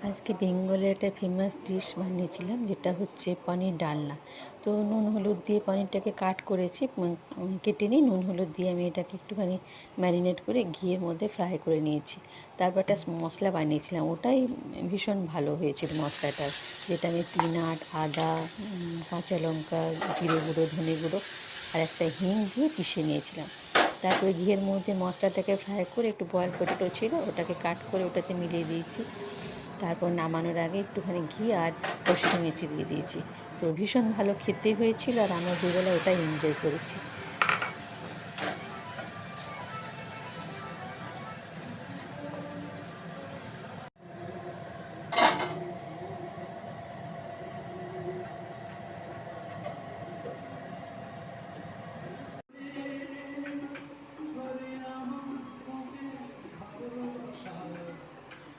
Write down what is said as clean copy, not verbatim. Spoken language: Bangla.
আজকে বেঙ্গলের একটা ফেমাস ডিশ বানিয়েছিলাম, যেটা হচ্ছে পনির ডালনা। তো নুন হলুদ দিয়ে পনিরটাকে কাট করেছি, কেটে নিই নুন হলুদ দিয়ে আমি এটাকে একটুখানি ম্যারিনেট করে ঘিয়ের মধ্যে ফ্রাই করে নিয়েছি। তারপর একটা মশলা বানিয়েছিলাম, ওটাই ভীষণ ভালো হয়েছিল মশলাটার, যেটা আমি পিনাট, আদা, কাঁচা লঙ্কা, জিরে গুঁড়ো, ধনে গুঁড়ো আর একটা হিং দিয়ে পিষে নিয়েছিলাম। তারপরে ঘিয়ের মধ্যে মশলাটাকে ফ্রাই করে একটু বয়েল পটেটো ছিল, ওটাকে কাট করে ওটাতে মিলিয়ে দিয়েছি। তারপর নামানোর আগে একটুখানি ঘি আর কসুরি মেথি দিয়ে দিয়েছি। তো ভীষণ ভালো খেতে হয়েছিল, আর আমরা দুবেলা ওটাই এনজয় করেছি।